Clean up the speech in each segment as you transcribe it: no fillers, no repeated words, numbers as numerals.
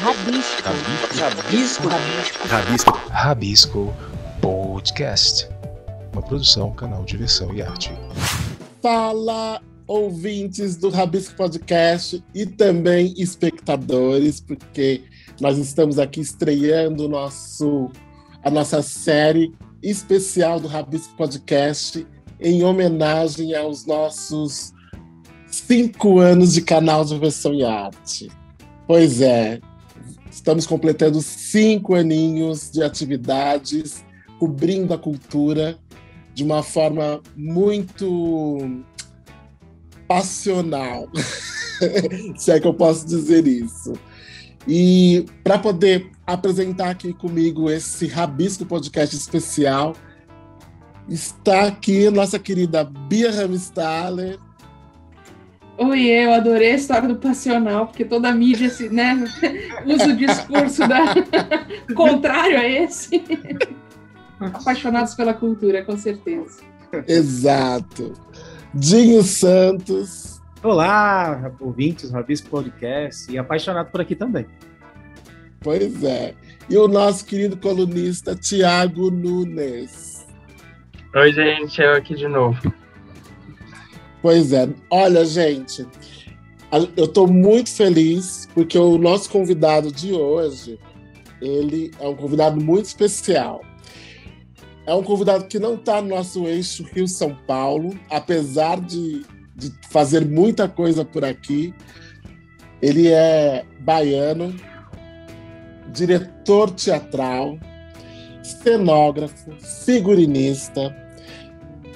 Rabisco. Rabisco. Rabisco. Rabisco. Rabisco Podcast, uma produção, canal de versão e arte. Fala, ouvintes do Rabisco Podcast e também espectadores, porque nós estamos aqui estreando a nossa série especial do Rabisco Podcast em homenagem aos nossos 5 anos de canal de versão e arte. Pois é, estamos completando 5 aninhos de atividades, cobrindo a cultura de uma forma muito passional, se é que eu posso dizer isso. E para poder apresentar aqui comigo esse Rabisco Podcast especial, está aqui nossa querida Bia Ramstaller. Oi, eu adorei a história do passional, porque toda a mídia né, usa o discurso contrário a esse. Apaixonados pela cultura, com certeza. Exato. Dinho Santos. Olá, ouvintes do Rabisco Podcast, e apaixonado por aqui também. Pois é. E o nosso querido colunista Thiago Nunes. Oi, gente, eu aqui de novo. Pois é. Olha, gente, eu estou muito feliz porque o nosso convidado de hoje, ele é um convidado muito especial. É um convidado que não está no nosso eixo Rio-São Paulo, apesar de fazer muita coisa por aqui. Ele é baiano, diretor teatral, cenógrafo, figurinista,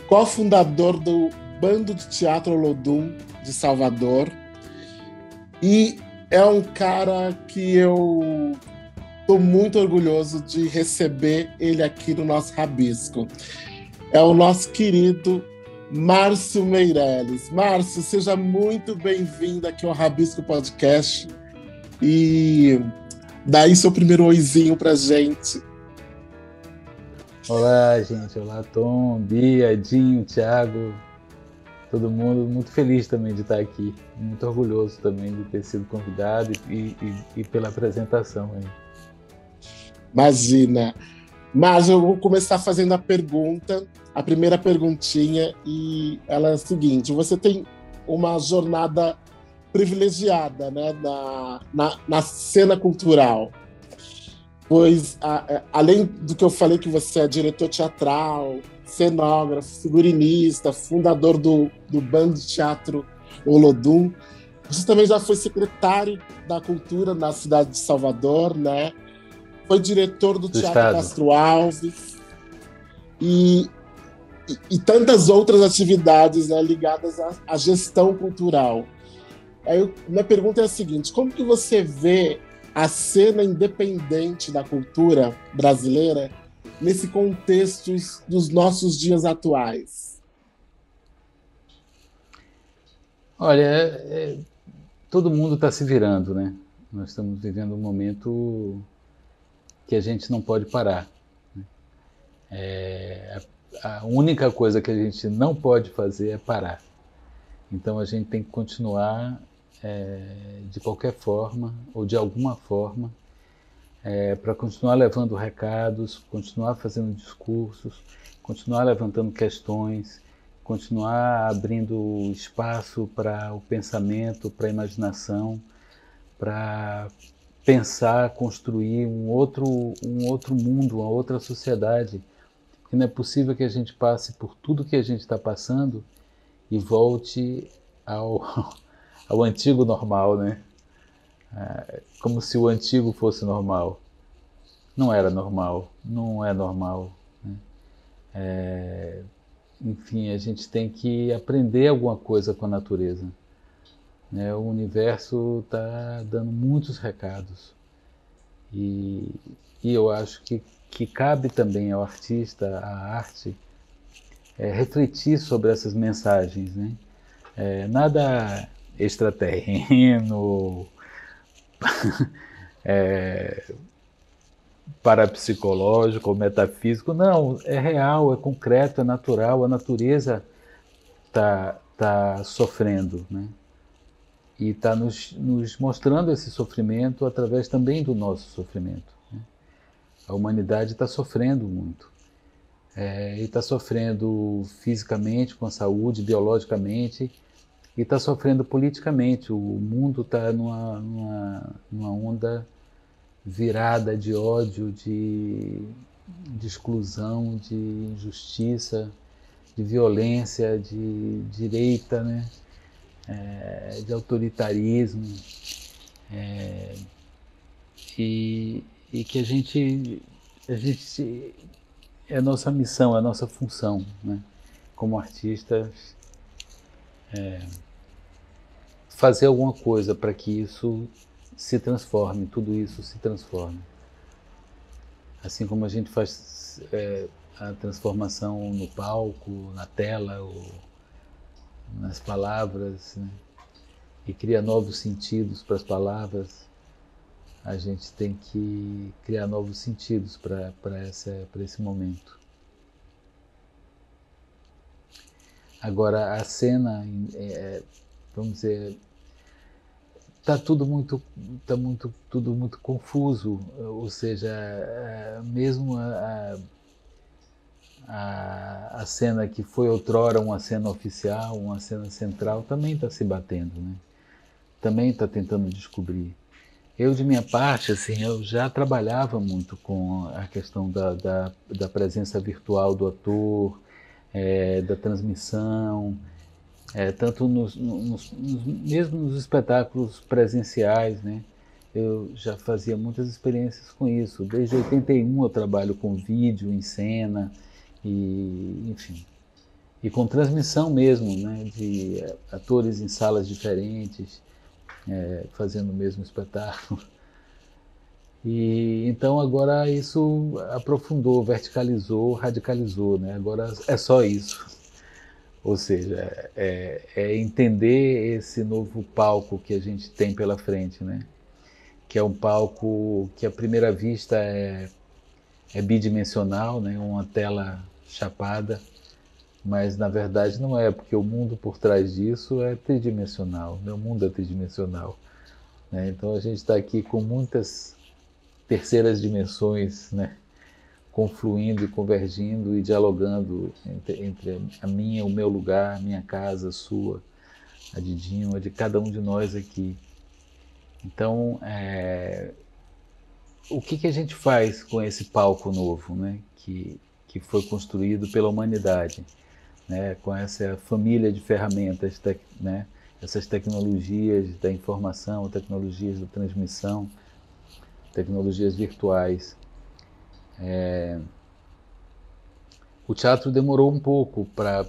cofundador do Bando de Teatro Olodum de Salvador, e é um cara que eu estou muito orgulhoso de receber ele aqui no nosso Rabisco. É o nosso querido Márcio Meirelles. Márcio, seja muito bem-vindo aqui ao Rabisco Podcast e dá aí seu primeiro oizinho pra gente. Olá, gente. Olá, Tom, Bia, Dinho, Thiago, todo mundo. Muito feliz também de estar aqui. Muito orgulhoso também de ter sido convidado e pela apresentação aí. Imagina. Mas eu vou começar fazendo a primeira perguntinha, e ela é a seguinte: você tem uma jornada privilegiada, né, na cena cultural, pois além do que eu falei que você é diretor teatral, cenógrafo, figurinista, fundador do Bando de Teatro Olodum, você também já foi secretário da Cultura na cidade de Salvador, né? Foi diretor do Teatro Estado Castro Alves e tantas outras atividades, né, ligadas à gestão cultural. Aí, minha pergunta é a seguinte: como que você vê a cena independente da cultura brasileira nesse contexto dos nossos dias atuais? Olha, todo mundo está se virando, né? Nós estamos vivendo um momento que a gente não pode parar. A única coisa que a gente não pode fazer é parar. Então a gente tem que continuar de qualquer forma, ou de alguma forma, para continuar levando recados, continuar fazendo discursos, continuar levantando questões, continuar abrindo espaço para o pensamento, para a imaginação, para pensar, construir um outro mundo, uma outra sociedade. Porque não é possível que a gente passe por tudo que a gente está passando e volte ao antigo normal, né? Como se o antigo fosse normal. Não era normal, não é normal, né? Enfim, a gente tem que aprender alguma coisa com a natureza, né? O universo está dando muitos recados e eu acho que cabe também ao artista, à arte, refletir sobre essas mensagens, né? Nada extraterreno, parapsicológico ou metafísico, não, é real, é concreto, é natural, a natureza está sofrendo, né? está nos mostrando esse sofrimento através também do nosso sofrimento, né? A humanidade está sofrendo muito. E está sofrendo fisicamente, com a saúde, biologicamente, e está sofrendo politicamente. O mundo está numa onda virada de ódio, de exclusão, de injustiça, de violência, de direita, né? De autoritarismo, e que a gente é a nossa missão, é a nossa função, né? Como artistas, fazer alguma coisa para que isso se transforme, tudo isso se transforme. Assim como a gente faz a transformação no palco, na tela, ou nas palavras, né? E cria novos sentidos para as palavras, a gente tem que criar novos sentidos para esse momento. Agora, a cena, vamos dizer, está tudo muito confuso, ou seja, mesmo a cena que foi outrora uma cena oficial, uma cena central, também está se batendo, né? Também está tentando descobrir. Eu, de minha parte, assim, eu já trabalhava muito com a questão da presença virtual do ator, da transmissão, tanto mesmo nos espetáculos presenciais, né? Eu já fazia muitas experiências com isso. Desde 81 eu trabalho com vídeo em cena, e, enfim, e com transmissão mesmo, né? De atores em salas diferentes, fazendo o mesmo espetáculo. E então agora isso aprofundou, verticalizou, radicalizou, né? Agora é só isso. Ou seja, é entender esse novo palco que a gente tem pela frente, né? Que é um palco que à primeira vista é bidimensional, né? Uma tela chapada, mas na verdade não é, porque o mundo por trás disso é tridimensional, meu mundo é tridimensional, né? Então a gente está aqui com muitas terceiras dimensões, né? Confluindo e convergindo e dialogando entre a minha, o meu lugar, a minha casa, a sua, a de Dinho, a de cada um de nós aqui. Então, o que a gente faz com esse palco novo, né? Que foi construído pela humanidade, né? Com essa família de ferramentas, né? Essas tecnologias da informação, tecnologias da transmissão, tecnologias virtuais. O teatro demorou um pouco para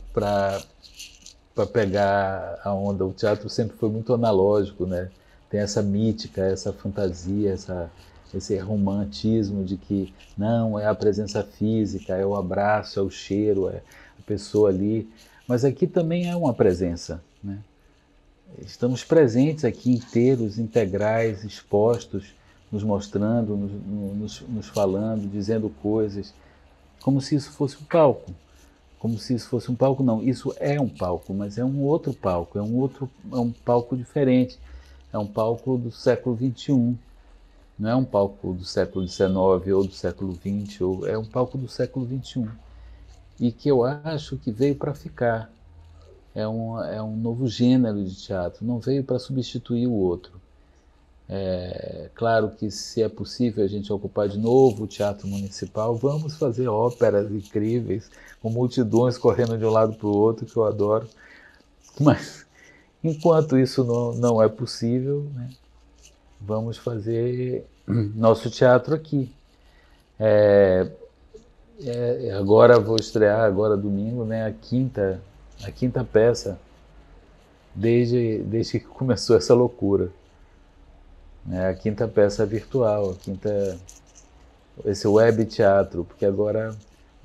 pegar a onda. O teatro sempre foi muito analógico, né? Tem essa mítica, essa fantasia, esse romantismo de que não, é a presença física, é o abraço, é o cheiro, é a pessoa ali. Mas aqui também é uma presença, né? Estamos presentes aqui, inteiros, integrais, expostos, nos mostrando, nos falando, dizendo coisas, como se isso fosse um palco. Como se isso fosse um palco, não. Isso é um palco, mas é um outro palco, é um palco diferente. É um palco do século XXI. Não é um palco do século XIX ou do século XX, é um palco do século XXI. E que eu acho que veio para ficar. É um novo gênero de teatro, não veio para substituir o outro. Claro que se é possível a gente ocupar de novo o teatro municipal, vamos fazer óperas incríveis, com multidões correndo de um lado para o outro, que eu adoro. Mas, enquanto isso não é possível, né, vamos fazer nosso teatro aqui. Agora vou estrear, agora domingo, né, a quinta peça, desde que começou essa loucura. A quinta peça virtual, esse web teatro, porque agora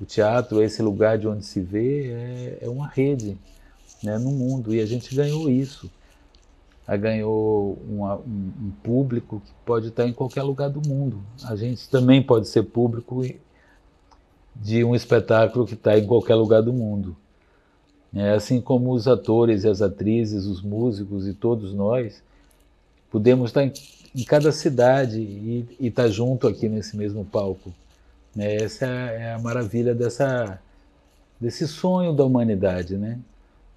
o teatro, esse lugar de onde se vê, é uma rede, né, no mundo, e a gente ganhou isso. Ganhou um público que pode estar em qualquer lugar do mundo. A gente também pode ser público de um espetáculo que está em qualquer lugar do mundo. Assim como os atores e as atrizes, os músicos e todos nós podemos estar em cada cidade e estar junto aqui nesse mesmo palco. Né? Essa é a maravilha desse sonho da humanidade, né?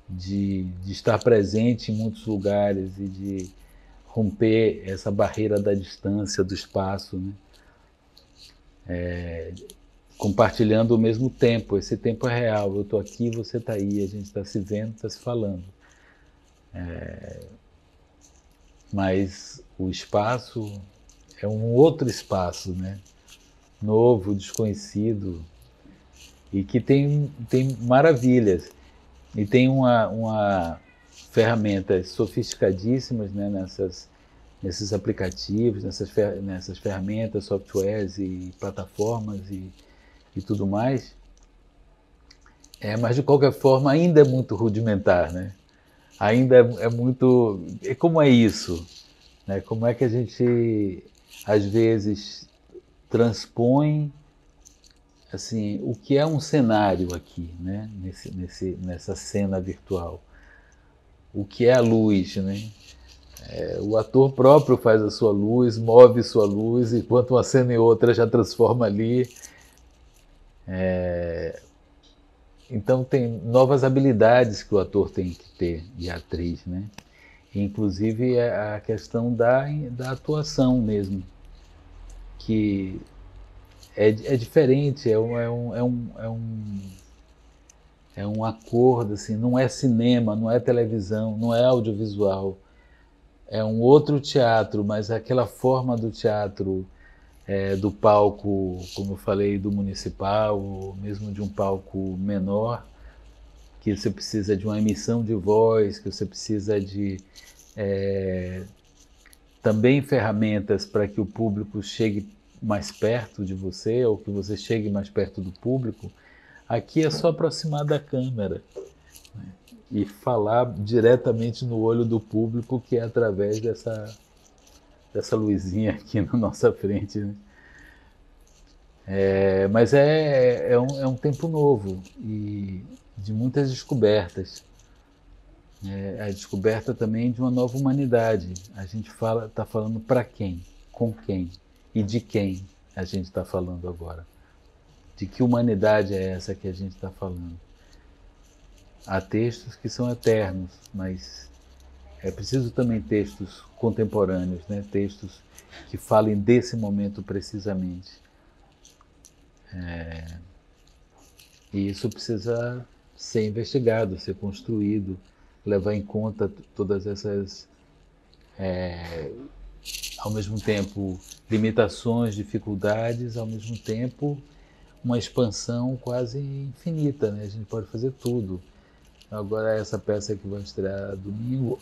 De estar presente em muitos lugares e de romper essa barreira da distância, do espaço, né? Compartilhando o mesmo tempo. Esse tempo é real. Eu estou aqui, você está aí, a gente está se vendo, está se falando. Mas o espaço é um outro espaço, né? Novo, desconhecido, e que tem maravilhas. E tem uma ferramentas sofisticadíssimas, né, nesses aplicativos, nessas ferramentas, softwares e plataformas e tudo mais. Mas, de qualquer forma, ainda é muito rudimentar, né? Ainda é muito... Como é isso? Né? Como é que a gente, às vezes, transpõe assim, o que é um cenário aqui, né? Nessa cena virtual? O que é a luz, né? O ator próprio faz a sua luz, move sua luz, enquanto uma cena e outra já transforma ali. Então tem novas habilidades que o ator tem que ter, e a atriz, né? Inclusive a questão da atuação mesmo, que é diferente, é um acordo, assim, não é cinema, não é televisão, não é audiovisual, é um outro teatro, mas aquela forma do teatro, do palco, como eu falei, do municipal, ou mesmo de um palco menor, que você precisa de uma emissão de voz, que você precisa de também ferramentas para que o público chegue mais perto de você, ou que você chegue mais perto do público. Aqui é só aproximar da câmera, né, e falar diretamente no olho do público, que é através dessa luzinha aqui na nossa frente, né? Mas é um tempo novo e de muitas descobertas. A descoberta também de uma nova humanidade. A gente está falando para quem, com quem e de quem a gente está falando agora. De que humanidade é essa que a gente está falando? Há textos que são eternos, mas é preciso também textos contemporâneos, né? Textos que falem desse momento precisamente. E isso precisa ser investigado, ser construído, levar em conta todas essas, ao mesmo tempo, limitações, dificuldades, ao mesmo tempo, uma expansão quase infinita, né? A gente pode fazer tudo. Agora, essa peça que vai estrear domingo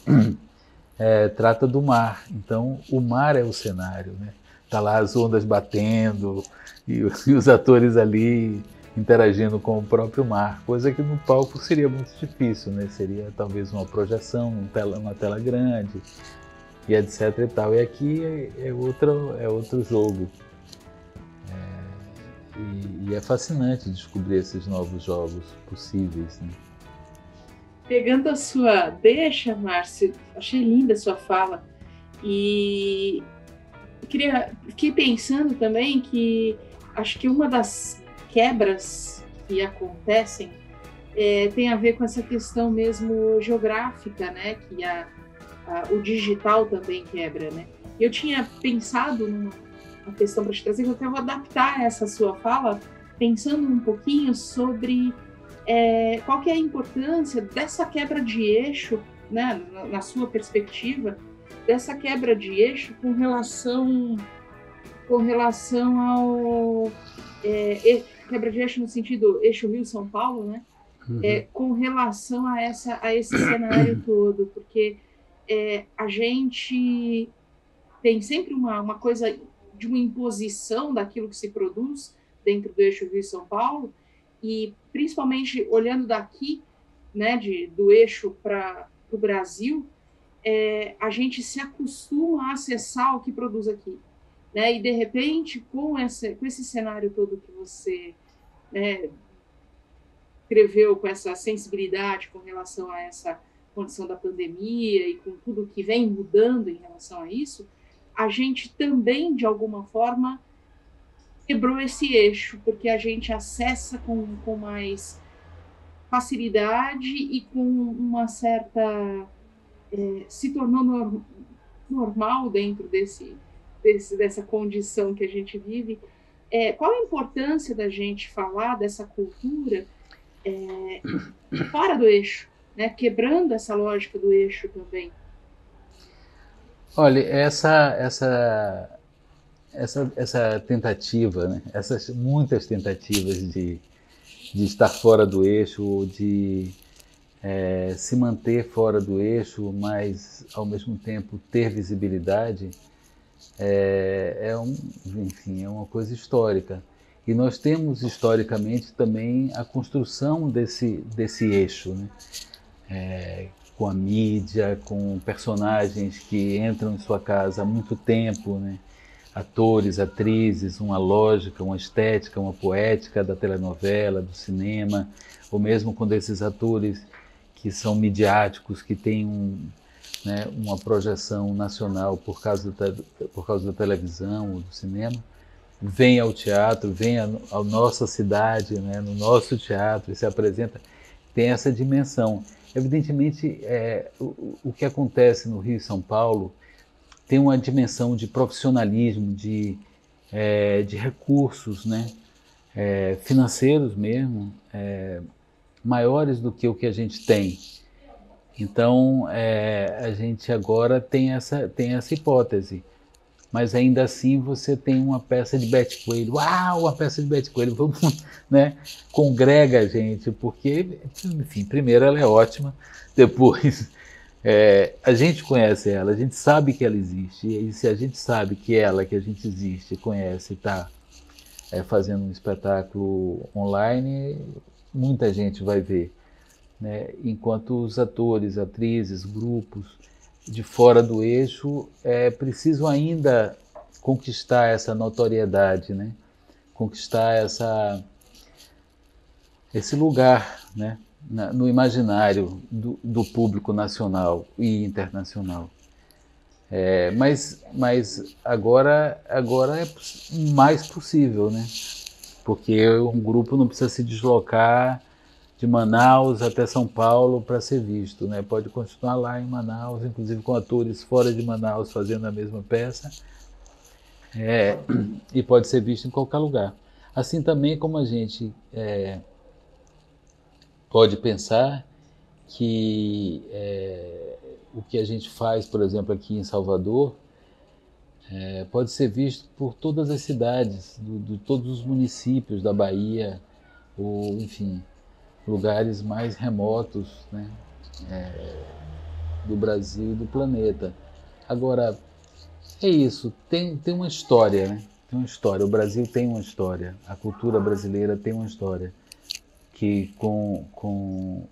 trata do mar. Então, o mar é o cenário, né? Tá lá as ondas batendo e os atores ali interagindo com o próprio mar, coisa que no palco seria muito difícil, né? Seria talvez uma projeção, uma tela grande e etc e tal. E aqui é outro jogo. E é fascinante descobrir esses novos jogos possíveis, né? Pegando a sua deixa, Márcio, achei linda a sua fala. E fiquei pensando também que acho que uma das quebras que acontecem tem a ver com essa questão mesmo geográfica, né? Que o digital também quebra, né? Eu tinha pensado numa questão para te trazer, que eu quero adaptar essa sua fala, pensando um pouquinho sobre qual que é a importância dessa quebra de eixo, né, na sua perspectiva, dessa quebra de eixo com relação ao quebra de eixo no sentido eixo Rio-São Paulo, né? Com relação a esse cenário todo, porque a gente tem sempre uma coisa de uma imposição daquilo que se produz dentro do eixo Rio-São Paulo, e principalmente olhando daqui, né, do eixo para o Brasil, a gente se acostuma a acessar o que produz aqui, né? E de repente, com esse cenário todo que você escreveu, com essa sensibilidade com relação condição da pandemia e com tudo que vem mudando em relação a isso, a gente também, de alguma forma, quebrou esse eixo, porque a gente acessa com mais facilidade e com uma certa... se tornou normal dentro dessa condição que a gente vive. Qual a importância da gente falar dessa cultura fora do eixo, né? Quebrando essa lógica do eixo também? Olha, essa tentativa, né? Essas muitas tentativas de estar fora do eixo, ou de se manter fora do eixo, mas ao mesmo tempo ter visibilidade, enfim, é uma coisa histórica. E nós temos historicamente também a construção desse eixo, né? Com a mídia, com personagens que entram em sua casa há muito tempo, né? Atores, atrizes, uma lógica, uma estética, uma poética da telenovela, do cinema, ou mesmo quando esses atores que são midiáticos, que têm né, uma projeção nacional por causa da televisão ou do cinema, vêm ao teatro, vêm à nossa cidade, né, no nosso teatro, e se apresenta, tem essa dimensão. Evidentemente, o que acontece no Rio e São Paulo tem uma dimensão de profissionalismo, de recursos, né, financeiros mesmo, maiores do que o que a gente tem. Então, a gente agora tem essa hipótese. Mas ainda assim você tem uma peça de Bete Coelho. Uau, uma peça de Bete Coelho. Vamos, né? Congrega a gente, porque, enfim, primeiro ela é ótima, depois a gente conhece ela, a gente sabe que ela existe, e se a gente sabe que ela, que a gente existe, conhece, está fazendo um espetáculo online, muita gente vai ver, né? Enquanto os atores, atrizes, grupos de fora do eixo precisam ainda conquistar essa notoriedade, né? Conquistar esse lugar, né? No imaginário do público nacional e internacional. Mas agora é mais possível, né? Porque um grupo não precisa se deslocar de Manaus até São Paulo para ser visto, né? Pode continuar lá em Manaus, inclusive com atores fora de Manaus fazendo a mesma peça, e pode ser visto em qualquer lugar. Assim também como a gente pode pensar que o que a gente faz, por exemplo, aqui em Salvador, pode ser visto por todas as cidades, de todos os municípios da Bahia, ou enfim, lugares mais remotos, né, do Brasil e do planeta. Agora, é isso, tem uma história, né? Tem uma história, o Brasil tem uma história, a cultura brasileira tem uma história, que com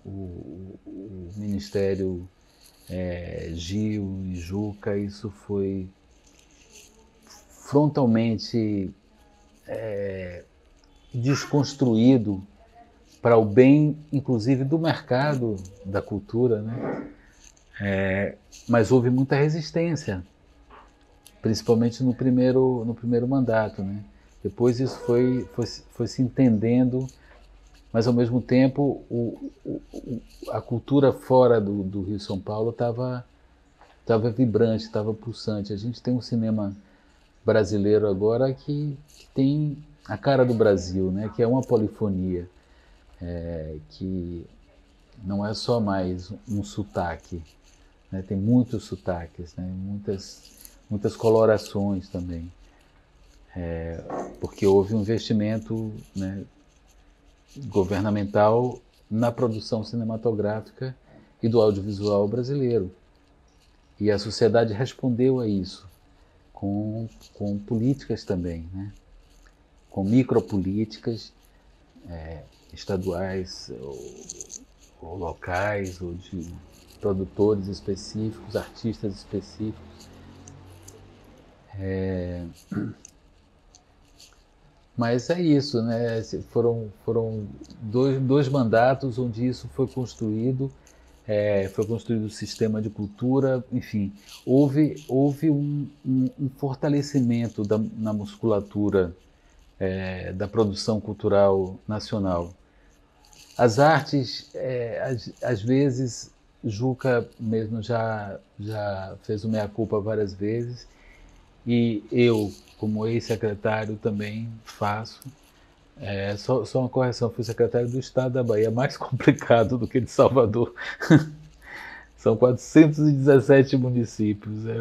o Ministério Gil e Juca, isso foi frontalmente desconstruído para o bem, inclusive, do mercado da cultura, né? Mas houve muita resistência, principalmente no primeiro mandato, né? Depois isso foi se entendendo, mas ao mesmo tempo a cultura fora do Rio e São Paulo estava vibrante, estava pulsante. A gente tem um cinema brasileiro agora que tem a cara do Brasil, né? Que é uma polifonia. Que não é só mais um sotaque, né? Tem muitos sotaques, né? muitas colorações também, porque houve um investimento, né, governamental na produção cinematográfica e do audiovisual brasileiro, e a sociedade respondeu a isso com políticas também, né? Com micropolíticas, estaduais ou locais, ou de produtores específicos, artistas específicos. Mas é isso, né? Foram dois mandatos onde isso foi construído, foi construído o sistema de cultura, enfim, houve um fortalecimento na musculatura da produção cultural nacional. As artes, às vezes, Juca mesmo já fez o meia-culpa várias vezes, e eu, como ex-secretário, também faço. Só uma correção, fui secretário do Estado da Bahia, mais complicado do que de Salvador. São 417 municípios, é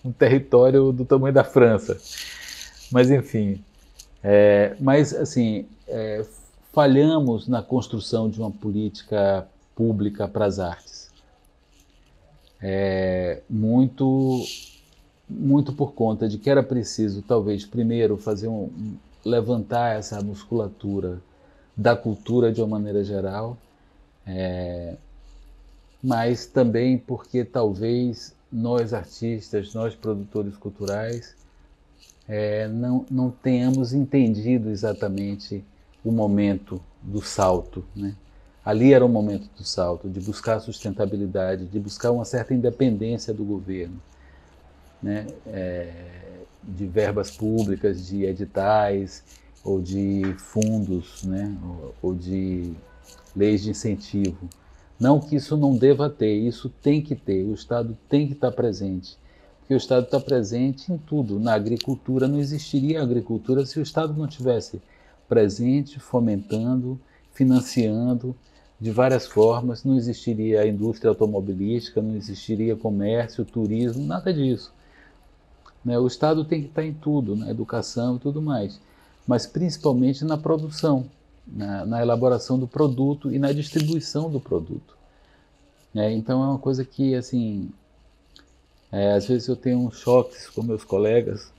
um território do tamanho da França. Mas, enfim, mas, assim, falhamos na construção de uma política pública para as artes. Muito por conta de que era preciso, talvez, primeiro fazer levantar essa musculatura da cultura de uma maneira geral, mas também porque talvez nós artistas, nós produtores culturais, não tenhamos entendido exatamente o momento do salto, né? Ali era o momento do salto, de buscar sustentabilidade, de buscar uma certa independência do governo, né? De verbas públicas, de editais, ou de fundos, né? Ou de leis de incentivo. Não que isso não deva ter, isso tem que ter, o Estado tem que estar presente. Porque o Estado está presente em tudo. Na agricultura, não existiria agricultura se o Estado não tivesse presente, fomentando, financiando de várias formas. Não existiria a indústria automobilística, não existiria comércio, turismo, nada disso. O Estado tem que estar em tudo, na educação e tudo mais, mas principalmente na produção, na elaboração do produto e na distribuição do produto. Então é uma coisa que, assim, às vezes eu tenho uns choques com meus colegas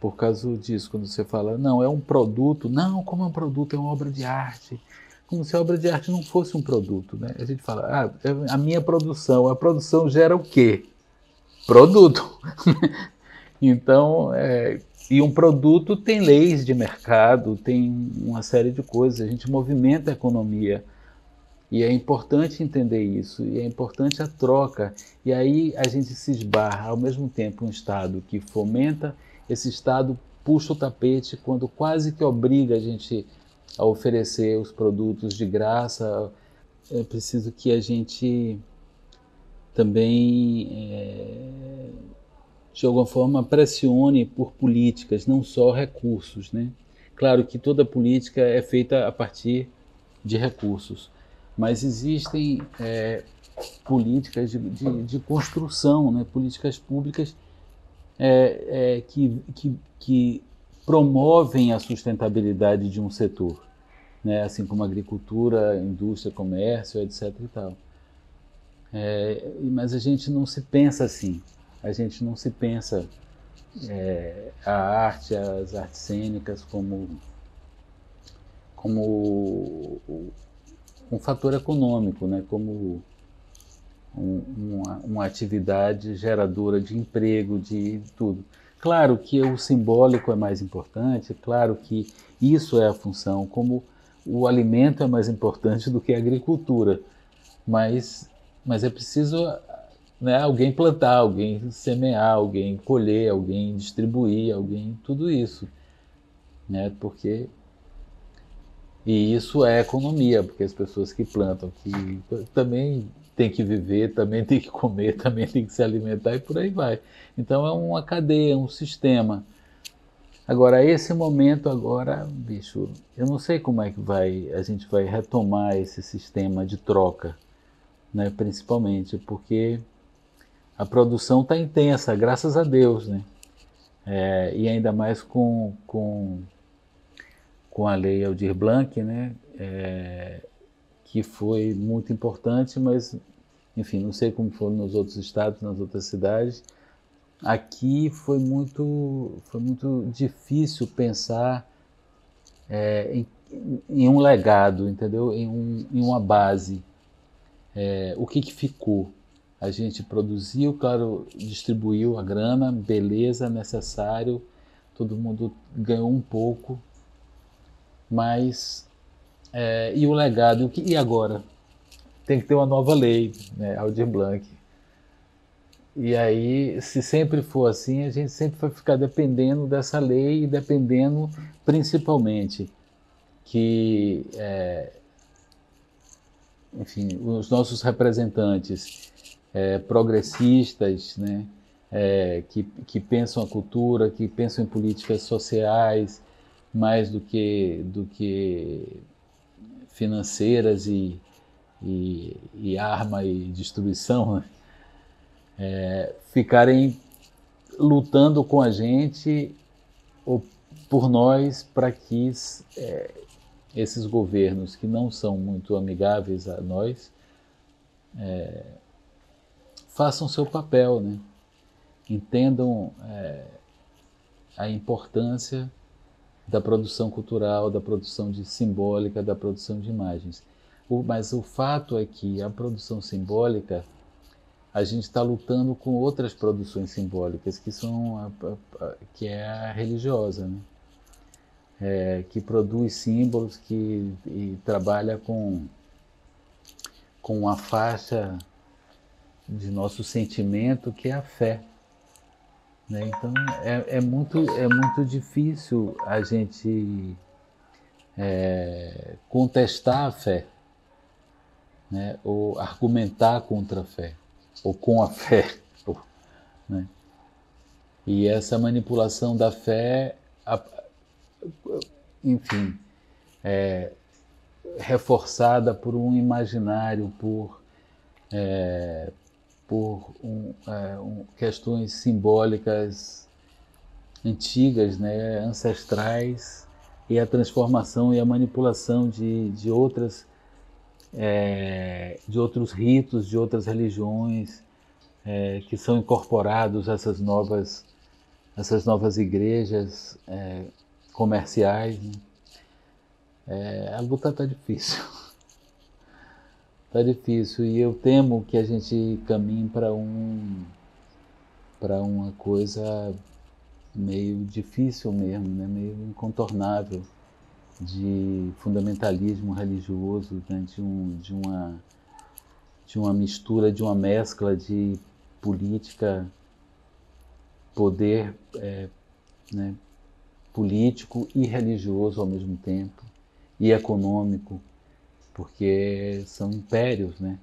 por causa disso, quando você fala, não, é um produto, não, como é um produto, é uma obra de arte, como se a obra de arte não fosse um produto, né? A gente fala, a minha produção, a produção gera o quê? Produto. Então, e um produto tem leis de mercado, tem uma série de coisas, a gente movimenta a economia, e é importante entender isso, e é importante a troca, e aí a gente se esbarra, ao mesmo tempo, um Estado que fomenta, esse Estado puxa o tapete quando quase que obriga a gente a oferecer os produtos de graça. É preciso que a gente também, de alguma forma, pressione por políticas, não só recursos, né? Claro que toda política é feita a partir de recursos, mas existem políticas de construção, né? Políticas públicas que promovem a sustentabilidade de um setor, né? Assim como agricultura, indústria, comércio, etc. e tal. Mas a gente não se pensa assim. A gente não se pensa a arte, as artes cênicas como um fator econômico, né? Como uma atividade geradora de emprego, de tudo. Claro que o simbólico é mais importante, claro que isso é a função, como o alimento é mais importante do que a agricultura, mas é preciso, né, alguém plantar, alguém semear, alguém colher, alguém distribuir, tudo isso, né? E isso é economia, porque as pessoas que plantam, que também tem que viver, também tem que comer, também tem que se alimentar e por aí vai. Então é uma cadeia, um sistema. Agora, esse momento agora, bicho, eu não sei como é que a gente vai retomar esse sistema de troca, né? Principalmente porque a produção está intensa, graças a Deus, né? E ainda mais com a lei Aldir Blanc, né? Que foi muito importante, mas, enfim, não sei como foi nos outros estados, nas outras cidades. Aqui foi muito difícil pensar em um legado, entendeu? Em uma base. O que ficou? A gente produziu, claro, distribuiu a grana, beleza, necessário, todo mundo ganhou um pouco, mas e o legado? E agora? tem que ter uma nova lei, né, Aldir Blanc. E aí, se sempre for assim, a gente sempre vai ficar dependendo dessa lei e dependendo principalmente que, enfim, os nossos representantes progressistas, né, que pensam a cultura, que pensam em políticas sociais mais do que financeiras e arma e destruição, né? Ficarem lutando com a gente ou por nós para que esses governos que não são muito amigáveis a nós façam seu papel, né? Entendam a importância da produção cultural, da produção simbólica, da produção de imagens. Mas o fato é que a produção simbólica, a gente está lutando com outras produções simbólicas, que é a religiosa, né? Que produz símbolos, e trabalha com a faixa de nosso sentimento, que é a fé, né? Então é muito difícil a gente contestar a fé, né? Ou argumentar contra a fé, ou com a fé, né? E essa manipulação da fé, enfim, reforçada por um imaginário, por questões simbólicas antigas, né, ancestrais, e a transformação e a manipulação de outros ritos, de outras religiões, que são incorporados a essas novas igrejas comerciais, né? A luta está difícil. Está difícil, e eu temo que a gente caminhe para uma coisa meio difícil mesmo, né? Meio incontornável, de fundamentalismo religioso, né? de uma mistura, de uma mescla de política, poder, né? Político e religioso ao mesmo tempo, e econômico, porque são impérios, né?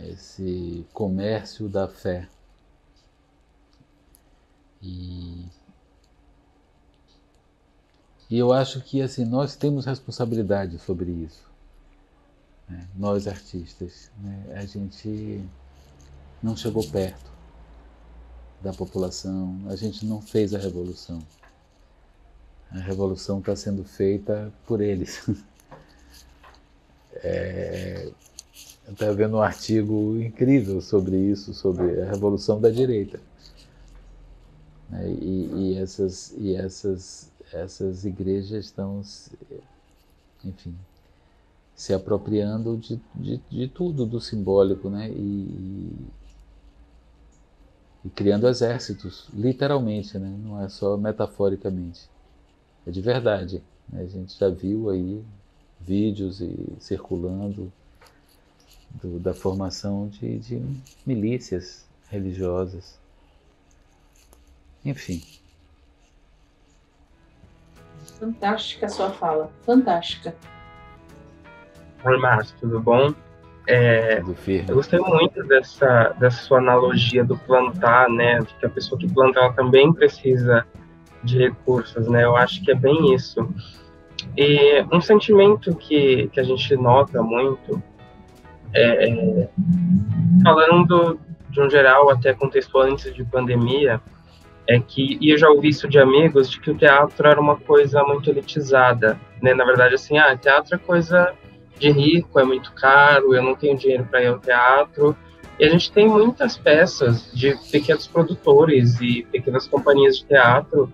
Esse comércio da fé. E eu acho que, assim, nós temos responsabilidade sobre isso, né? Nós artistas, né? A gente não chegou perto da população, a gente não fez a revolução. A revolução está sendo feita por eles. Eu estava vendo um artigo incrível sobre isso, sobre a revolução da direita. E essas igrejas estão, enfim, se apropriando de tudo, do simbólico, né? E criando exércitos, literalmente, né? Não é só metaforicamente. É de verdade, né? A gente já viu aí vídeos circulando da formação de milícias religiosas. Enfim. Fantástica a sua fala, fantástica. Oi, Márcio, tudo bom? Tudo firme. Eu gostei muito dessa sua analogia do plantar, né? Que a pessoa que planta, ela também precisa de recursos, né? Eu acho que é bem isso. E um sentimento que a gente nota muito, falando de um geral, até contextual antes de pandemia, e eu já ouvi isso de amigos, de que o teatro era uma coisa muito elitizada, né? Na verdade, assim, teatro é coisa de rico, é muito caro, eu não tenho dinheiro para ir ao teatro. E a gente tem muitas peças de pequenos produtores e pequenas companhias de teatro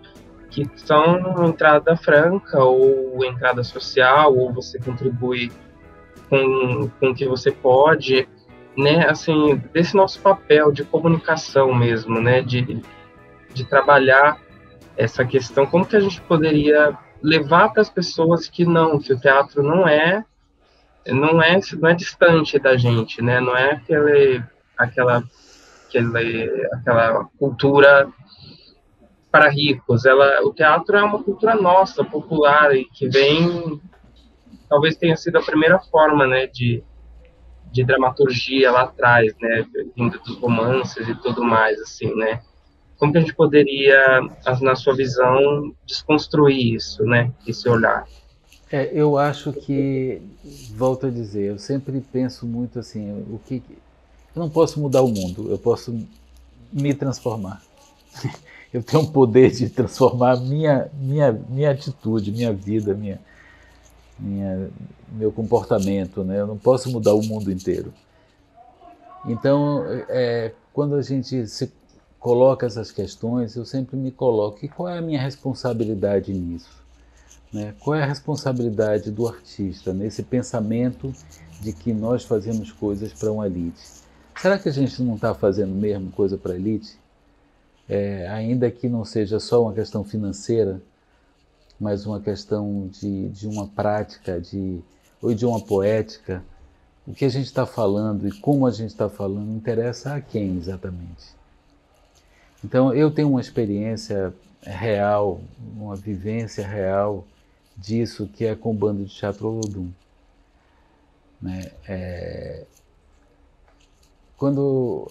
que são entrada franca ou entrada social, ou você contribui com o que você pode, né? Assim, desse nosso papel de comunicação mesmo, né? De trabalhar essa questão, como que a gente poderia levar para as pessoas que o teatro não é distante da gente, né? Não é aquela cultura para ricos. O teatro é uma cultura nossa, popular, e que vem, talvez tenha sido a primeira forma, né, de dramaturgia lá atrás, né, vindo dos romances e tudo mais, assim, né? Como que a gente poderia, na sua visão, desconstruir isso, né, esse olhar? Eu acho que, volto a dizer, eu sempre penso muito assim, eu não posso mudar o mundo, eu posso me transformar. Eu tenho um poder de transformar minha atitude, minha vida, meu comportamento, né? Eu não posso mudar o mundo inteiro. Então, quando a gente se coloca essas questões, eu sempre me coloco, e qual é a minha responsabilidade nisso? Né? Qual é a responsabilidade do artista nesse pensamento de que nós fazemos coisas para uma elite? Será que a gente não está fazendo mesmo coisa para a elite? Ainda que não seja só uma questão financeira, mas uma questão de uma prática, ou de uma poética. O que a gente está falando e como a gente está falando interessa a quem exatamente? Então eu tenho uma experiência real, uma vivência real disso, que é com o Bando de Teatro Olodum. Né? Quando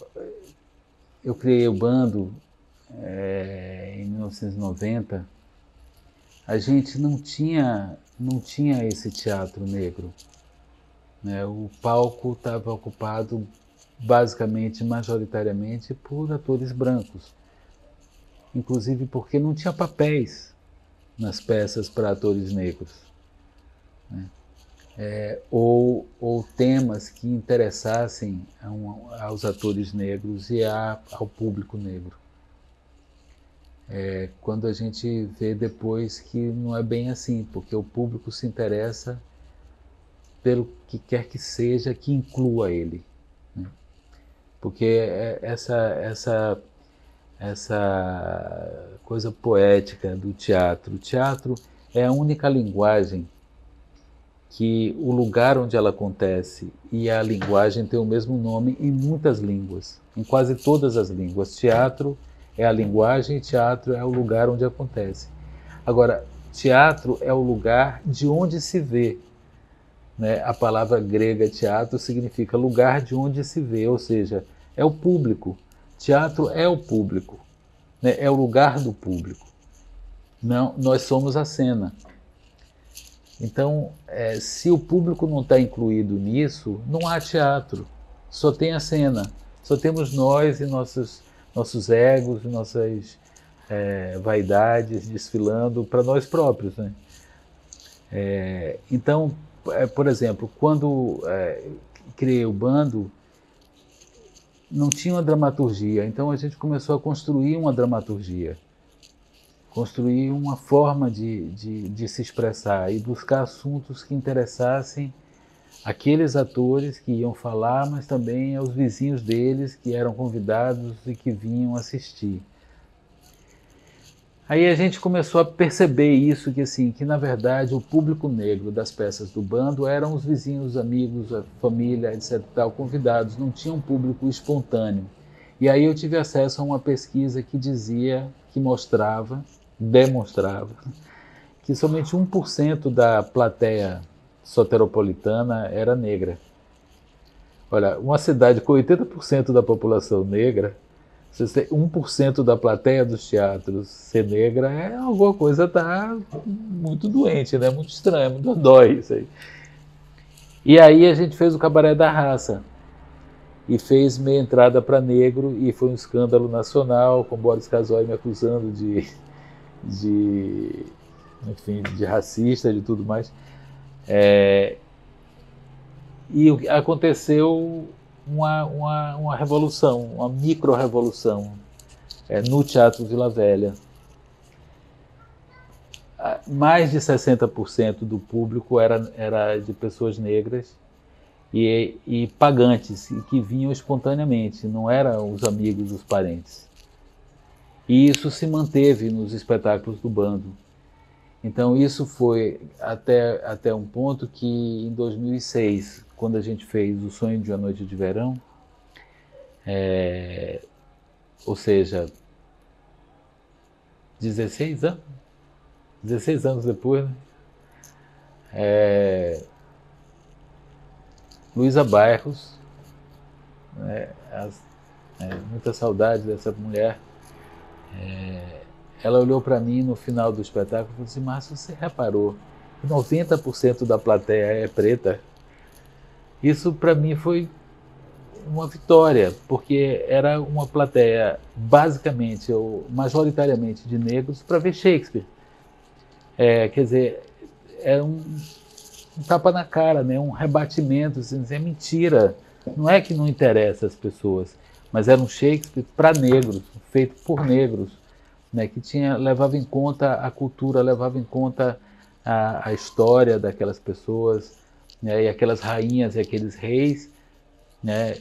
eu criei o bando, em 1990, a gente não tinha esse teatro negro. Né? O palco estava ocupado basicamente, majoritariamente, por atores brancos. Inclusive porque não tinha papéis nas peças para atores negros. Né? Ou temas que interessassem aos atores negros e ao público negro. Quando a gente vê depois que não é bem assim, porque o público se interessa pelo que quer que seja que inclua ele. Né? Porque essa coisa poética do teatro. O teatro é a única linguagem que o lugar onde ela acontece e a linguagem tem o mesmo nome em muitas línguas, em quase todas as línguas. Teatro é a linguagem e teatro é o lugar onde acontece. Agora, teatro é o lugar de onde se vê. Né? A palavra grega teatro significa lugar de onde se vê, ou seja, é o público. Teatro é o público, né? É o lugar do público. Não, nós somos a cena. Então, se o público não está incluído nisso, não há teatro, só tem a cena. Só temos nós e nossos egos e nossas vaidades desfilando para nós próprios. Né? Então, por exemplo, quando criei o bando, não tinha uma dramaturgia, então a gente começou a construir uma dramaturgia, construir uma forma de se expressar e buscar assuntos que interessassem aqueles atores que iam falar, mas também aos vizinhos deles que eram convidados e que vinham assistir. Aí a gente começou a perceber isso, que na verdade o público negro das peças do bando eram os vizinhos, os amigos, a família, etc. Convidados, não tinha um público espontâneo. E aí eu tive acesso a uma pesquisa que demonstrava, que somente 1% da plateia soteropolitana era negra. Olha, uma cidade com 80% da população negra, se você tem 1% da plateia dos teatros ser negra, alguma coisa está muito doente, né? Muito estranha, muito dói isso aí. E aí a gente fez o Cabaré da Raça, e fez Meia Entrada para Negro, e foi um escândalo nacional, com Boris Casoy me acusando de racista, de tudo mais. E aconteceu uma revolução, uma micro-revolução no Teatro Vila Velha. Mais de 60% do público era de pessoas negras e pagantes, e que vinham espontaneamente, não eram os amigos, os parentes. E isso se manteve nos espetáculos do bando. Então isso foi até um ponto que em 2006, quando a gente fez O Sonho de uma Noite de Verão, ou seja, 16 anos depois, né? Luísa Bairros, né? Muita saudade dessa mulher. Ela olhou para mim no final do espetáculo e falou assim: Márcio, você reparou que 90% da plateia é preta? Isso para mim foi uma vitória, porque era uma plateia basicamente ou majoritariamente de negros para ver Shakespeare. Quer dizer, é um tapa na cara, né? Um rebatimento, assim, é mentira. Não é que não interessa as pessoas, mas era um Shakespeare para negros, feito por negros, né? Que levava em conta a cultura, levava em conta a história daquelas pessoas, né? E aquelas rainhas e aqueles reis, né?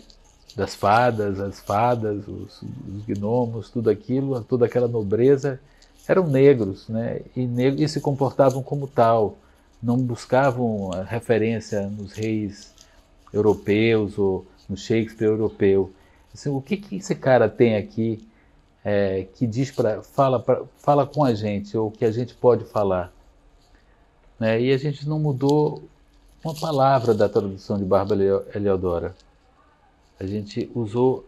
Das fadas, as fadas, os gnomos, tudo aquilo, toda aquela nobreza, eram negros, né? E se comportavam como tal, não buscavam referência nos reis europeus ou no Shakespeare europeu. Assim, o que esse cara tem aqui que fala com a gente, ou que a gente pode falar? Né? E a gente não mudou uma palavra da tradução de Bárbara Heliodora. A gente usou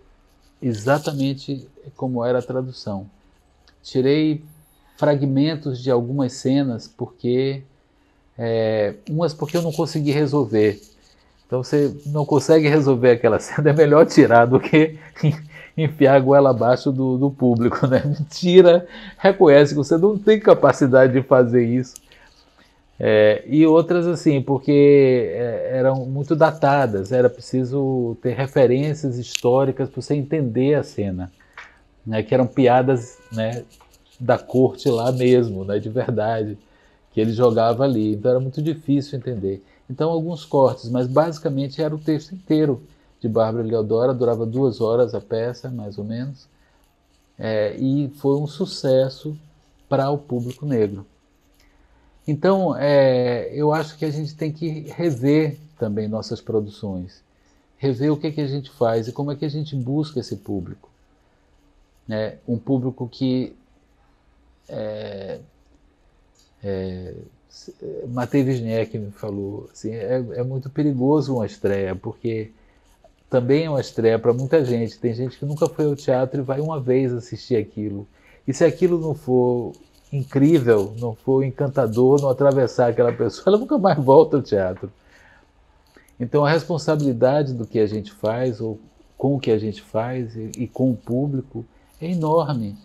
exatamente como era a tradução. Tirei fragmentos de algumas cenas porque eu não consegui resolver. Então você não consegue resolver aquela cena, é melhor tirar do que enfiar a goela abaixo do público, né? Tira, reconhece que você não tem capacidade de fazer isso. E outras assim, porque eram muito datadas, era preciso ter referências históricas para você entender a cena, né? Que eram piadas, né, da corte lá mesmo, né, de verdade, que ele jogava ali, então era muito difícil entender. Então alguns cortes, mas basicamente era o texto inteiro de Bárbara Heliodora, durava 2 horas a peça, mais ou menos, e foi um sucesso para o público negro. Então, eu acho que a gente tem que rever também nossas produções, rever o que a gente faz e como é que a gente busca esse público. Um público que Matei Wisniewski me falou, assim, é muito perigoso uma estreia, porque também é uma estreia para muita gente. Tem gente que nunca foi ao teatro e vai uma vez assistir aquilo. E se aquilo não for incrível, não for encantador, não atravessar aquela pessoa, ela nunca mais volta ao teatro. Então a responsabilidade do que a gente faz, ou com o que a gente faz e com o público, é enorme,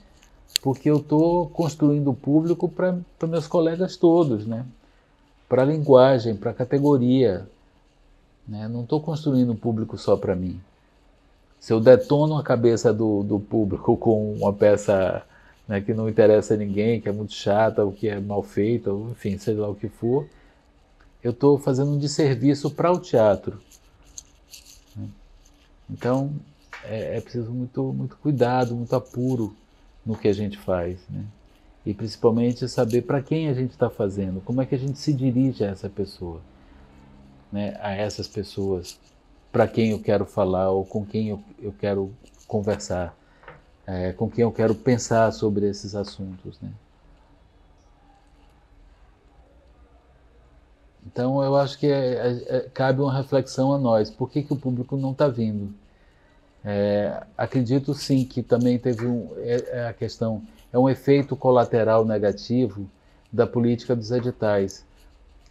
porque eu estou construindo o público para meus colegas todos, né? Para a linguagem, para a categoria, né? Não estou construindo um público só para mim. Se eu detono a cabeça do público com uma peça, né, que não interessa a ninguém, que é muito chata, ou que é mal feita, ou enfim, seja lá o que for, eu estou fazendo um desserviço para o teatro. Então, é preciso muito cuidado, muito apuro no que a gente faz, né? E principalmente saber para quem a gente está fazendo, como é que a gente se dirige a essa pessoa, né? A essas pessoas, para quem eu quero falar, ou com quem eu quero conversar, com quem eu quero pensar sobre esses assuntos, né? Então eu acho que cabe uma reflexão a nós. Por que o público não está vindo? Acredito sim que também teve a questão, é um efeito colateral negativo da política dos editais.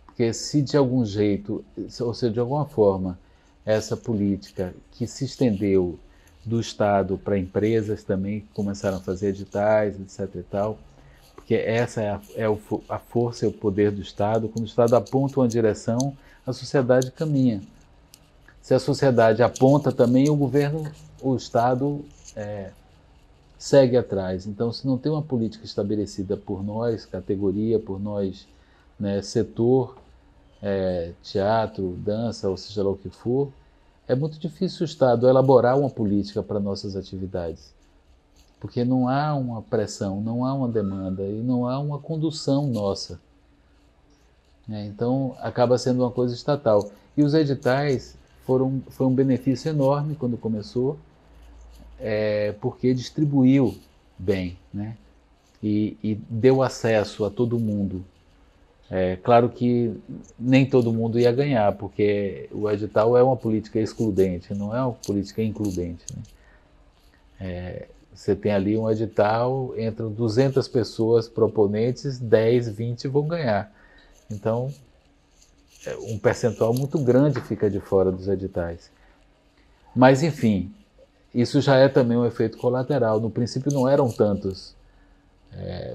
Porque se de algum jeito, ou seja, de alguma forma, essa política que se estendeu do Estado para empresas também, que começaram a fazer editais, etc. e tal, porque essa é a força e o poder do Estado. Quando o Estado aponta uma direção, a sociedade caminha. Se a sociedade aponta também, o Estado segue atrás. Então, se não tem uma política estabelecida por nós, categoria, por nós, né, setor, teatro, dança, ou seja lá o que for, é muito difícil o Estado elaborar uma política para nossas atividades. Porque não há uma pressão, não há uma demanda e não há uma condução nossa. né? Então acaba sendo uma coisa estatal. E os editais foi um benefício enorme quando começou, porque distribuiu bem, né? E deu acesso a todo mundo. Claro que nem todo mundo ia ganhar, porque o edital é uma política excludente, não é uma política includente, né? Você tem ali um edital, entram 200 pessoas proponentes, 10, 20 vão ganhar. Então, um percentual muito grande fica de fora dos editais. Mas, enfim, isso já é também um efeito colateral. No princípio não eram tantos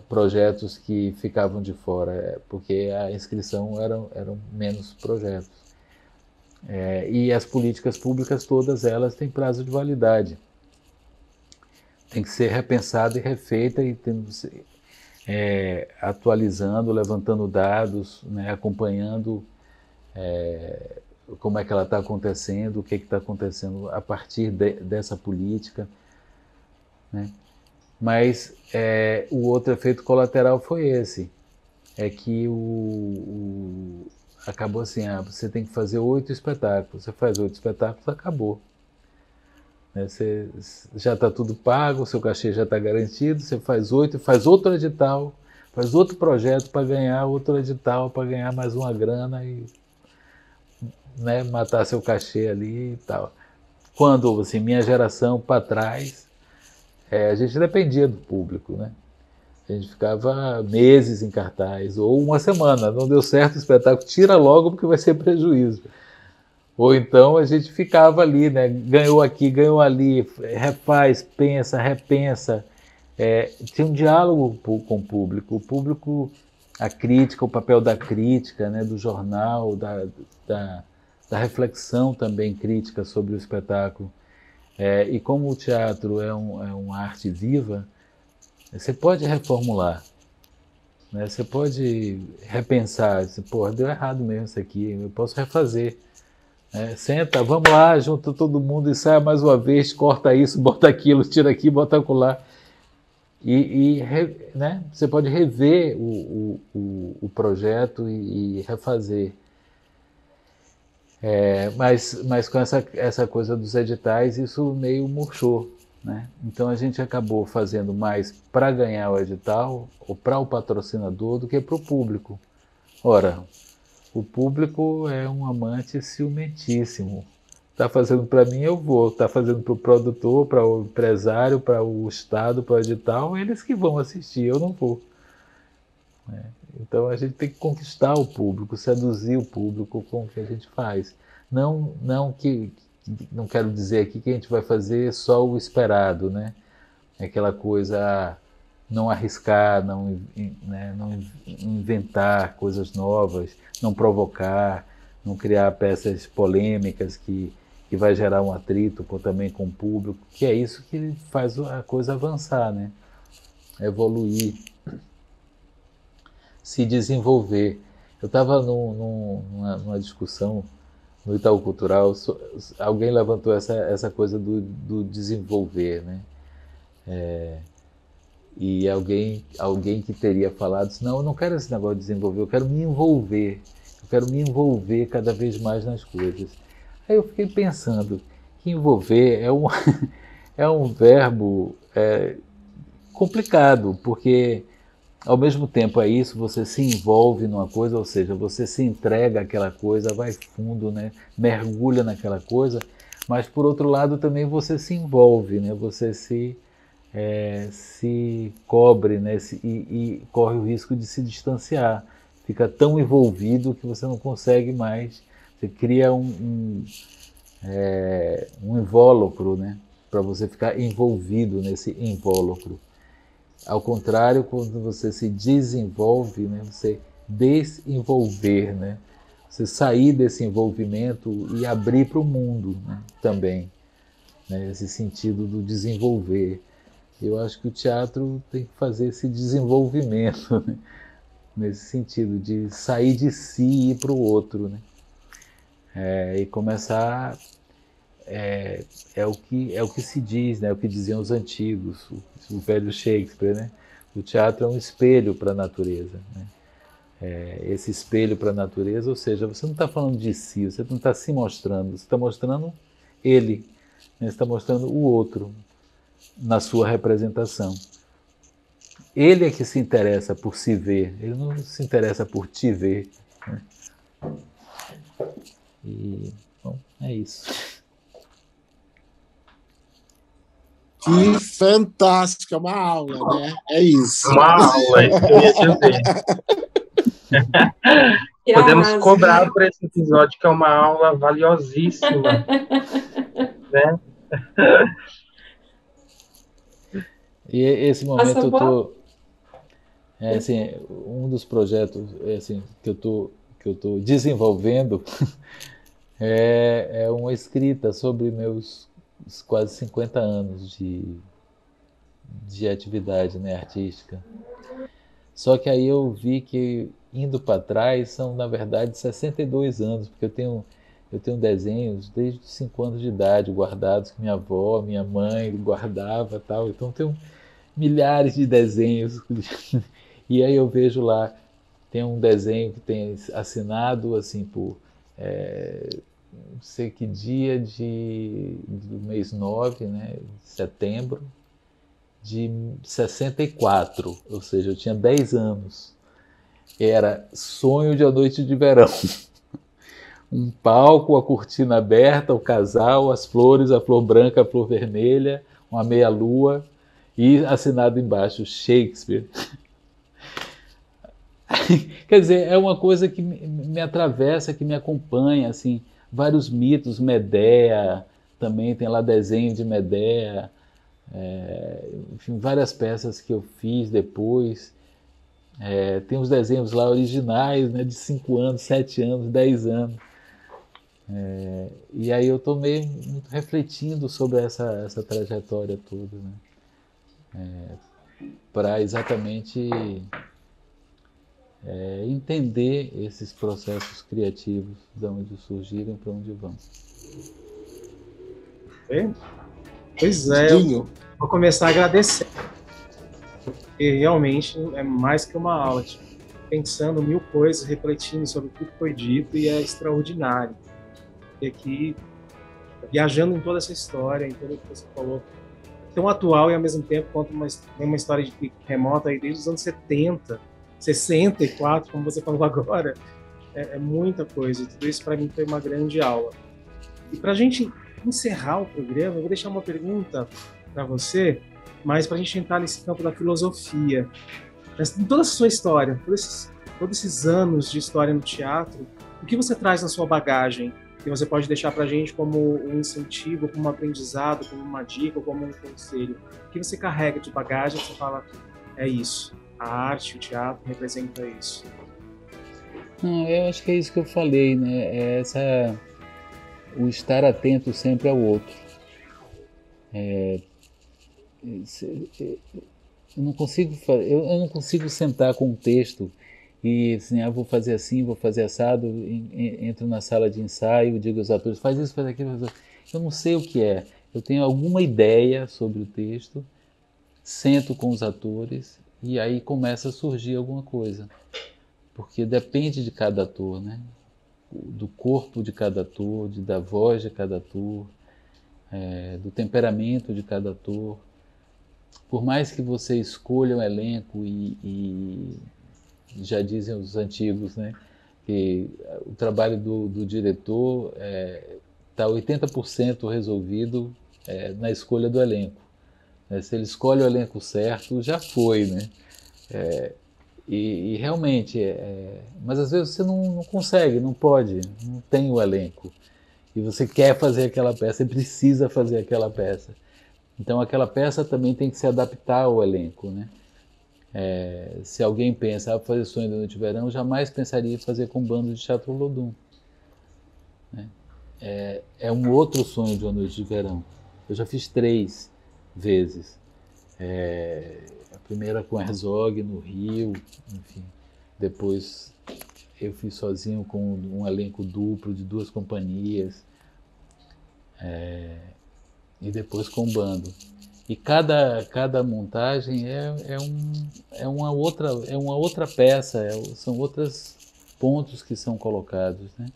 projetos que ficavam de fora, porque a inscrição eram menos projetos. E as políticas públicas, todas elas têm prazo de validade. Tem que ser repensada e refeita e atualizando, levantando dados, né, acompanhando como é que ela está acontecendo, o que está acontecendo a partir dessa política, né? Mas o outro efeito colateral foi esse, que acabou assim, você tem que fazer 8 espetáculos, você faz 8 espetáculos, acabou. Você já está tudo pago, o seu cachê já está garantido, você faz 8, faz outro edital, faz outro projeto para ganhar outro edital, para ganhar mais uma grana e, né, matar seu cachê ali e tal. Quando, assim, minha geração para trás, a gente dependia do público, né? A gente ficava meses em cartaz, ou uma semana, não deu certo o espetáculo, tira logo porque vai ser prejuízo. Ou então a gente ficava ali, né? Ganhou aqui, ganhou ali, refaz, pensa, repensa. Tinha um diálogo com o público. O público, a crítica, o papel da crítica, né? Do jornal, da reflexão também crítica sobre o espetáculo. E como o teatro é uma arte viva, você pode reformular, né? Você pode repensar. Pô, deu errado mesmo isso aqui, eu posso refazer. Senta, vamos lá, junta todo mundo, ensaia mais uma vez, corta isso, bota aquilo, tira aqui, bota acolá. Né, você pode rever o projeto e refazer. Mas com essa coisa dos editais, isso meio murchou, né? Então a gente acabou fazendo mais para ganhar o edital ou para o patrocinador do que para o público. Ora, o público é um amante ciumentíssimo. Está fazendo para mim, eu vou. Está fazendo para o produtor, para o empresário, para o Estado, para o edital, eles que vão assistir, eu não vou. Então a gente tem que conquistar o público, seduzir o público com o que a gente faz. Não quero dizer aqui que a gente vai fazer só o esperado, né? Aquela coisa, não arriscar, não inventar coisas novas, não provocar, não criar peças polêmicas que vai gerar um atrito também com o público, que é isso que faz a coisa avançar, né? Evoluir, se desenvolver. Eu estava numa discussão no Itaú Cultural, alguém levantou essa coisa do desenvolver, né? E alguém que teria falado assim, não, eu não quero esse negócio de desenvolver, eu quero me envolver cada vez mais nas coisas. Aí eu fiquei pensando que envolver é um verbo complicado, porque ao mesmo tempo é isso, você se envolve numa coisa, ou seja, você se entrega àquela coisa, vai fundo, né? Mergulha naquela coisa, mas por outro lado também você se envolve, né? Você se cobre, né? E corre o risco de se distanciar, fica tão envolvido que você não consegue mais, você cria um invólucro, né? Para você ficar envolvido nesse invólucro. Ao contrário, quando você se desenvolve, né, você desenvolver, né, você sair desse envolvimento e abrir para o mundo, né, também, né, esse sentido do desenvolver. Eu acho que o teatro tem que fazer esse desenvolvimento, né, nesse sentido de sair de si e ir para o outro, né, e começar. É o que se diz, né? O que diziam os antigos, o velho Shakespeare, né? O teatro é um espelho para a natureza, né? esse espelho para a natureza, ou seja, você não está falando de si, você não está se mostrando, você está mostrando ele, né? Você está mostrando o outro na sua representação. Ele é que se interessa por se ver, ele não se interessa por te ver, né? E, bom, é isso. Que fantástica, uma aula, né? É isso. Uma aula, isso que eu ia dizer. Podemos cobrar por esse episódio, que é uma aula valiosíssima, né? E esse momento eu tô, assim, um dos projetos assim, que eu tô desenvolvendo é uma escrita sobre meus quase 50 anos de atividade, né, artística. Só que aí eu vi que, indo para trás, são, na verdade, 62 anos, porque eu tenho desenhos desde os 5 anos de idade guardados, que minha avó, minha mãe guardava, tal. Então tem milhares de desenhos. E aí eu vejo lá, tem um desenho que tem assinado assim por não sei que dia do mês 9, né, de setembro de 64, ou seja, eu tinha 10 anos. Era Sonho de uma Noite de Verão. Um palco, a cortina aberta, o casal, as flores, a flor branca, a flor vermelha, uma meia-lua e assinado embaixo, Shakespeare. Quer dizer, é uma coisa que me atravessa, que me acompanha, assim, vários mitos, Medea, também tem lá desenho de Medea, enfim, várias peças que eu fiz depois. Tem os desenhos lá originais, né, de 5 anos, 7 anos, 10 anos. E aí eu estou muito refletindo sobre essa trajetória toda, né, para exatamente entender esses processos criativos, de onde surgiram e para onde vão. Pois é, eu vou começar a agradecer. E realmente é mais que uma aula, tipo, pensando 1000 coisas, refletindo sobre tudo que foi dito, e é extraordinário. E aqui, viajando em toda essa história, em tudo o que você falou, tão atual e ao mesmo tempo quanto uma história remota aí desde os anos 70, 64, como você falou agora, é muita coisa. E tudo isso para mim foi uma grande aula. E para a gente encerrar o programa, eu vou deixar uma pergunta para você, mas para a gente entrar nesse campo da filosofia. Em toda a sua história, todos esses anos de história no teatro, o que você traz na sua bagagem que você pode deixar para a gente como um incentivo, como um aprendizado, como uma dica, como um conselho? O que você carrega de bagagem que você fala, é isso, a arte, o teatro representa isso? Não, eu acho que é isso que eu falei, né? O estar atento sempre ao outro. Eu não consigo sentar com um texto e assim, vou fazer assim, vou fazer assado, entro na sala de ensaio, digo aos atores, faz isso, faz aquilo, eu não sei o que é. Eu tenho alguma ideia sobre o texto, sento com os atores e aí começa a surgir alguma coisa. Porque depende de cada ator, né? Do corpo de cada ator, da voz de cada ator, do temperamento de cada ator. Por mais que você escolha um elenco e já dizem os antigos, né, que o trabalho do diretor está 80% resolvido na escolha do elenco. Se ele escolhe o elenco certo, já foi, né? E realmente, mas às vezes você não consegue, não pode, não tem o elenco. E você quer fazer aquela peça, você precisa fazer aquela peça. Então aquela peça também tem que se adaptar ao elenco, né? Se alguém pensa, vou fazer Sonho da Noite de Verão, jamais pensaria em fazer com Bando de Teatro Olodum, né? É um outro Sonho de uma Noite de Verão. Eu já fiz 3 vezes. A primeira com Herzog no Rio, enfim. Depois eu fiz sozinho com um elenco duplo de 2 companhias. E depois com o bando. E cada montagem é uma outra peça, são outros pontos que são colocados, né?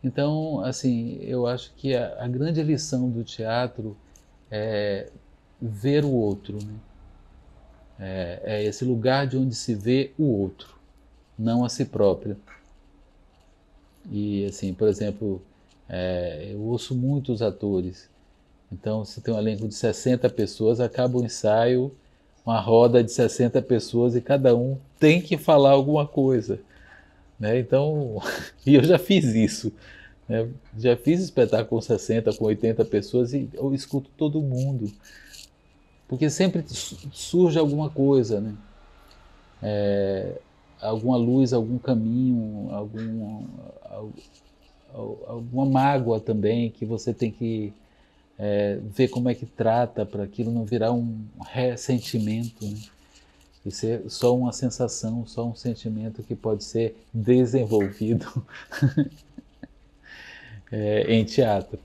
Então, assim, eu acho que a grande lição do teatro é ver o outro, né? É esse lugar de onde se vê o outro, não a si próprio. E, assim, por exemplo, eu ouço muitos atores. Então, se tem um elenco de 60 pessoas, acaba o ensaio, uma roda de 60 pessoas e cada um tem que falar alguma coisa, né? Então, e eu já fiz isso, né? Já fiz espetáculo com 60, com 80 pessoas e eu escuto todo mundo, porque sempre surge alguma coisa, né? Alguma luz, algum caminho, alguma mágoa também que você tem que ver como é que trata para aquilo não virar um ressentimento, né? E ser só uma sensação, só um sentimento que pode ser desenvolvido em teatro.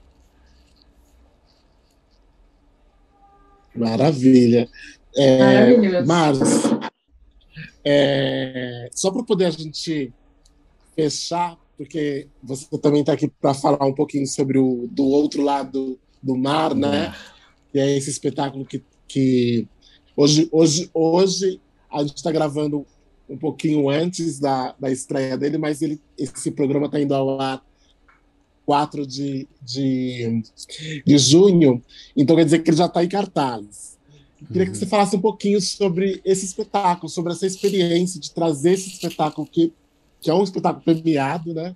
Maravilha. Maravilhoso. Marcos, só para poder a gente fechar, porque você também está aqui para falar um pouquinho sobre do outro lado do mar, né? E é esse espetáculo que hoje a gente está gravando um pouquinho antes da estreia dele, mas esse programa está indo ao ar 4 de junho, então quer dizer que ele já está em cartaz. Queria que você falasse um pouquinho sobre esse espetáculo, sobre essa experiência de trazer esse espetáculo que é um espetáculo premiado, né?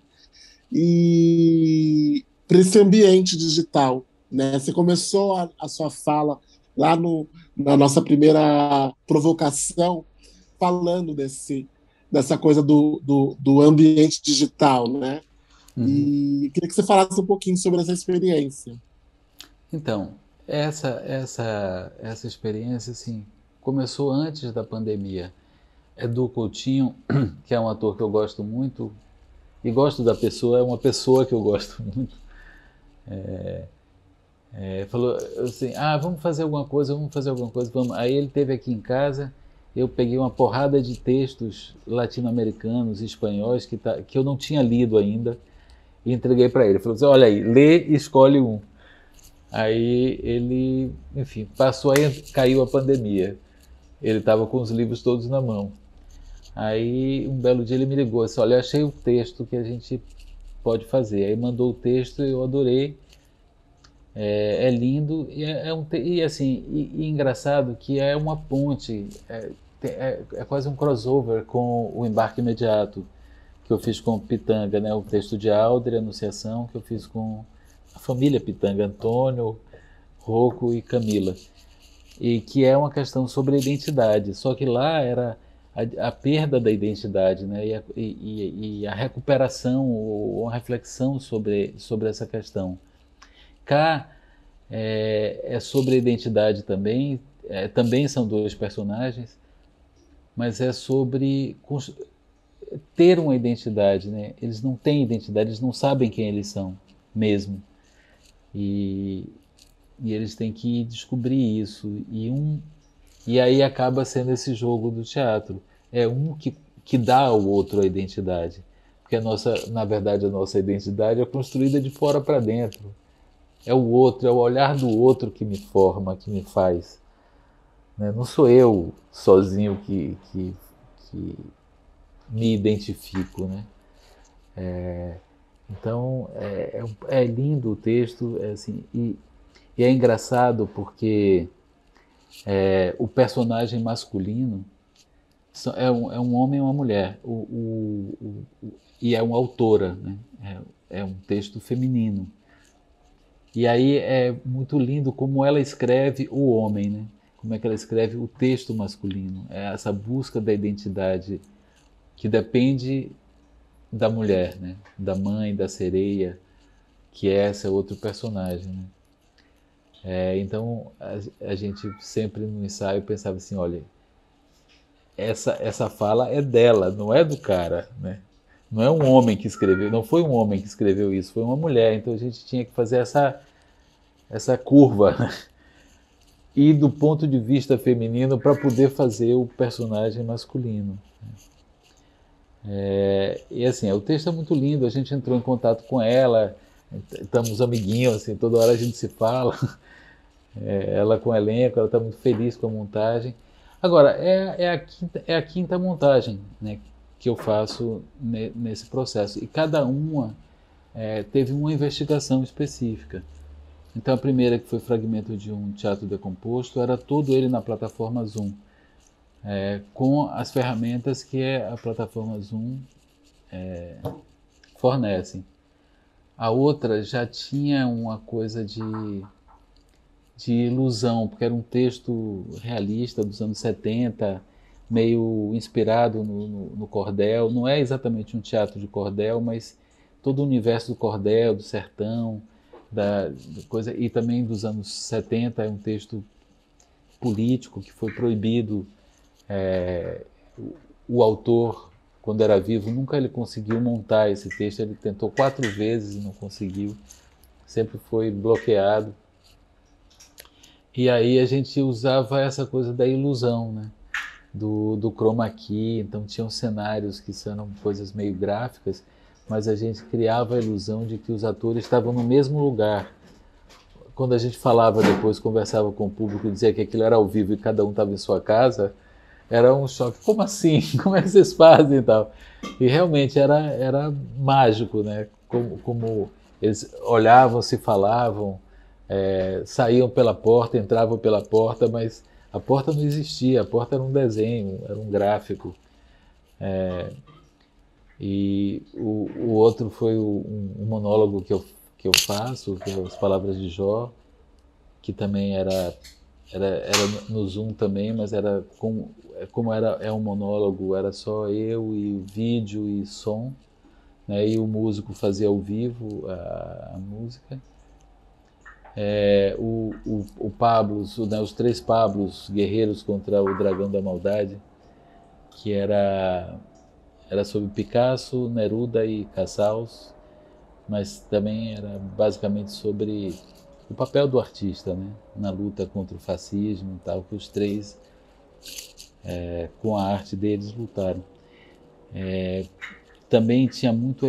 E para esse ambiente digital, né? Você começou a sua fala lá na nossa primeira provocação falando dessa coisa do ambiente digital, né? E queria que você falasse um pouquinho sobre essa experiência. Então, essa experiência, assim, começou antes da pandemia. Edu Coutinho, que é um ator que eu gosto muito, e gosto da pessoa, é uma pessoa que eu gosto muito, falou assim, vamos fazer alguma coisa, vamos. Aí ele esteve aqui em casa, eu peguei uma porrada de textos latino-americanos, espanhóis, que eu não tinha lido ainda, e entreguei para ele. Falou assim, olha aí, lê e escolhe um. Aí ele, enfim, passou, aí caiu a pandemia. Ele estava com os livros todos na mão. Aí, um belo dia ele me ligou, assim, olha, eu achei o texto que a gente pode fazer. Aí mandou o texto, eu adorei. É lindo e assim, e engraçado que é uma ponte, é quase um crossover com o Embarque Imediato, que eu fiz com Pitanga, né? O texto de Alder, Anunciação, que eu fiz com a família Pitanga, Antônio, Rocco e Camila. E que é uma questão sobre a identidade, só que lá era a perda da identidade, né? E a recuperação ou a reflexão sobre essa questão. Cá é sobre a identidade também, também são dois personagens, mas é sobre ter uma identidade, né? Eles não têm identidade, eles não sabem quem eles são mesmo. E eles têm que descobrir isso. E aí acaba sendo esse jogo do teatro. É um que dá ao outro a identidade. Porque na verdade, a nossa identidade é construída de fora para dentro. É o outro, é o olhar do outro que me forma, que me faz. Né? Não sou eu sozinho que me identifico, né? Então é lindo o texto, assim, e é engraçado porque o personagem masculino é um homem e uma mulher, e é uma autora, né? É um texto feminino. E aí é muito lindo como ela escreve o homem, né? Como é que ela escreve o texto masculino. É essa busca da identidade que depende da mulher, né? Da mãe, da sereia, que essa é outro personagem, né? Então a gente sempre no ensaio pensava assim, olha, essa fala é dela, não é do cara, né? Não é um homem que escreveu, não foi um homem que escreveu isso, foi uma mulher. Então a gente tinha que fazer essa curva, né? e do ponto de vista feminino para poder fazer o personagem masculino. E assim, o texto é muito lindo, a gente entrou em contato com ela, estamos amiguinhos, assim, toda hora a gente se fala, ela com o elenco, ela está muito feliz com a montagem. Agora, é a quinta montagem, né, que eu faço nesse processo, e cada uma teve uma investigação específica. Então a primeira, que foi Fragmento de um Teatro Decomposto, era todo ele na plataforma Zoom, com as ferramentas que a plataforma Zoom fornece. A outra já tinha uma coisa de ilusão, porque era um texto realista dos anos 70, meio inspirado no cordel. Não é exatamente um teatro de cordel, mas todo o universo do cordel, do sertão, da coisa, e também dos anos 70. É um texto político que foi proibido. O autor, quando era vivo, nunca ele conseguiu montar esse texto. Ele tentou 4 vezes e não conseguiu, sempre foi bloqueado. E aí a gente usava essa coisa da ilusão, né? Do chroma key. Então tinham cenários que eram coisas meio gráficas, mas a gente criava a ilusão de que os atores estavam no mesmo lugar. Quando a gente falava depois, conversava com o público e dizia que aquilo era ao vivo e cada um estava em sua casa, era um choque. Como assim? Como é que vocês fazem e tal? E realmente era mágico, né? Como eles olhavam, se falavam, saíam pela porta, entravam pela porta, mas a porta não existia, a porta era um desenho, era um gráfico. E o outro foi um monólogo que eu faço, que é As Palavras de Jó, que também era no Zoom também, mas era como é um monólogo, era só eu e vídeo e som, né, e o músico fazia ao vivo a música. O Pablo, né, os 3 Pablos guerreiros contra o dragão da maldade, que era sobre Picasso, Neruda e Casals, mas também era basicamente sobre o papel do artista, né, na luta contra o fascismo e tal, que os 3, com a arte deles, lutaram. Também tinha muito,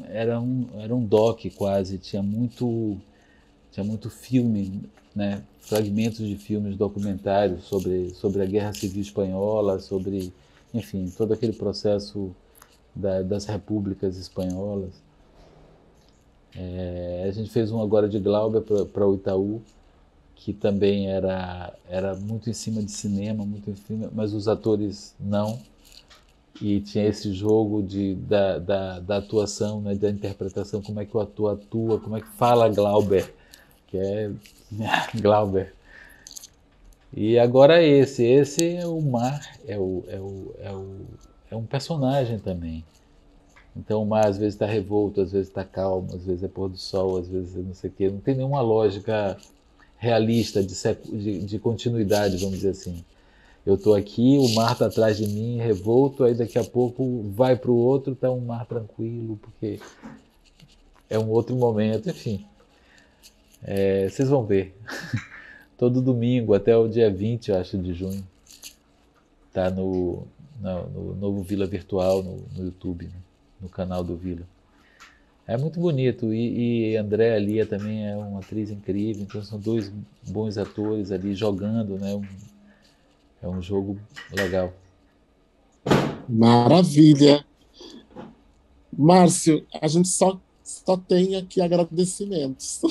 era um doc quase, tinha muito filme, né, fragmentos de filmes documentários sobre a Guerra Civil Espanhola, sobre, enfim, todo aquele processo das repúblicas espanholas. A gente fez um agora de Glauber para o Itaú, que também era muito em cima de cinema, muito em cima, mas os atores não. E tinha esse jogo da atuação, né, da interpretação, como é que o ator atua, como é que fala Glauber, que é Glauber. E agora esse é o mar, é um personagem também. Então o mar às vezes está revolto, às vezes está calmo, às vezes é pôr do sol, às vezes é não sei o quê. Não tem nenhuma lógica realista de continuidade, vamos dizer assim. Eu estou aqui, o mar está atrás de mim, revolto, aí daqui a pouco vai para o outro, está um mar tranquilo, porque é um outro momento, enfim. Vocês vão ver. Todo domingo, até o dia 20, eu acho, de junho, está no novo Vila Virtual, no YouTube, né? No canal do Vila. É muito bonito, e Andréa Lia também é uma atriz incrível, então são 2 bons atores ali jogando, né? É um jogo legal. Maravilha! Márcio, a gente só tem aqui agradecimentos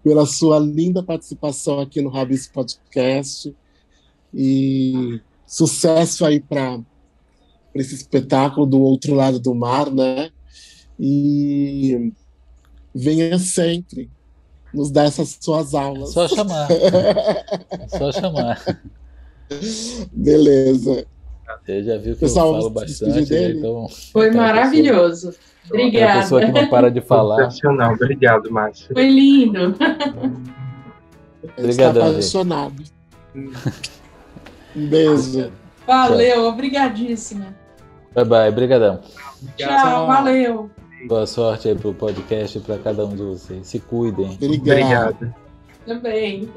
pela sua linda participação aqui no Rabisco Podcast, e sucesso aí para esse espetáculo do Outro Lado do Mar, né? E venha sempre nos dar essas suas aulas. Só chamar. Só chamar. Beleza. Você já viu que Pessoal, eu falo bastante, né? Então, foi maravilhoso. Obrigada. É a pessoa que não para de falar. Sensacional. Obrigado, Márcio. Foi lindo. Obrigadão, está apaixonado. Um beijo. Valeu, obrigadíssima. Bye bye, brigadão. Tchau, valeu. Boa sorte aí pro podcast e para cada um de vocês. Se cuidem. Obrigado. Também.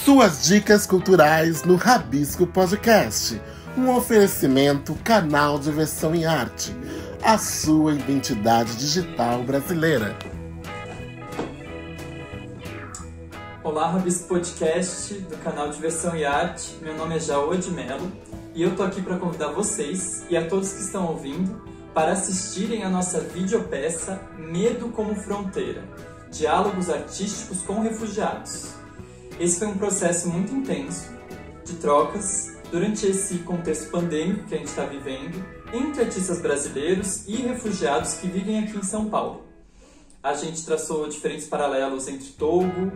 Suas dicas culturais no Rabisco Podcast. Um oferecimento Canal Diversão em Arte. A sua identidade digital brasileira. Olá, Rabisco Podcast do canal Diversão e Arte. Meu nome é Jaô de Mello e eu tô aqui para convidar vocês e a todos que estão ouvindo para assistirem a nossa videopeça Medo como Fronteira, Diálogos Artísticos com Refugiados. Esse foi um processo muito intenso de trocas durante esse contexto pandêmico que a gente está vivendo entre artistas brasileiros e refugiados que vivem aqui em São Paulo. A gente traçou diferentes paralelos entre Togo,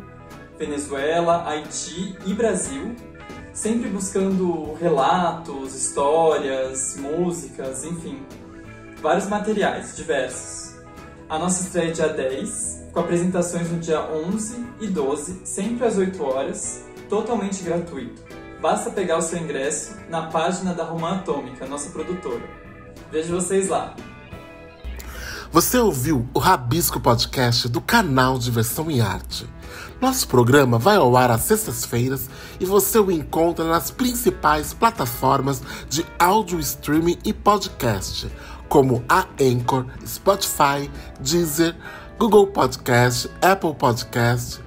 Venezuela, Haiti e Brasil, sempre buscando relatos, histórias, músicas, enfim, vários materiais diversos. A nossa estreia é dia 10, com apresentações no dia 11 e 12, sempre às 8 horas, totalmente gratuito. Basta pegar o seu ingresso na página da Romã Atômica, nossa produtora. Vejo vocês lá! Você ouviu o Rabisco Podcast do canal Diversão e Arte. Nosso programa vai ao ar às sextas-feiras e você o encontra nas principais plataformas de áudio streaming e podcast, como a Anchor, Spotify, Deezer, Google Podcast, Apple Podcast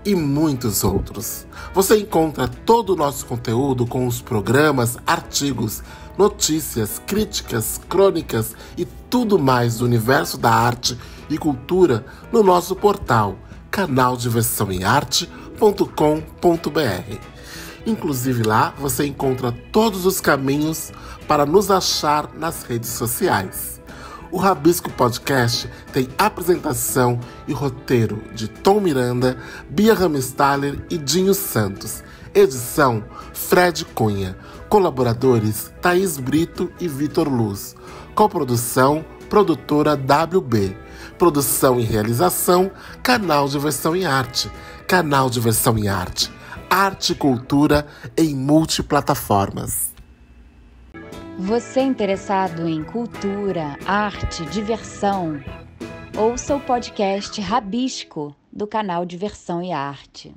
e muitos outros. Você encontra todo o nosso conteúdo com os programas, artigos, notícias, críticas, crônicas e tudo mais do universo da arte e cultura no nosso portal canaldiversãoearte.com.br. Inclusive lá você encontra todos os caminhos para nos achar nas redes sociais. O Rabisco Podcast tem apresentação e roteiro de Tom Miranda, Bia Ramestaller e Dinho Santos. Edição Fred Cunha. Colaboradores Thaís Brito e Vitor Luz. Coprodução Produtora WB. Produção e realização Canal Diversão e Arte. Canal Diversão e Arte. Arte e cultura em multiplataformas. Você interessado em cultura, arte, diversão? Ouça o podcast Rabisco, do canal Diversão e Arte.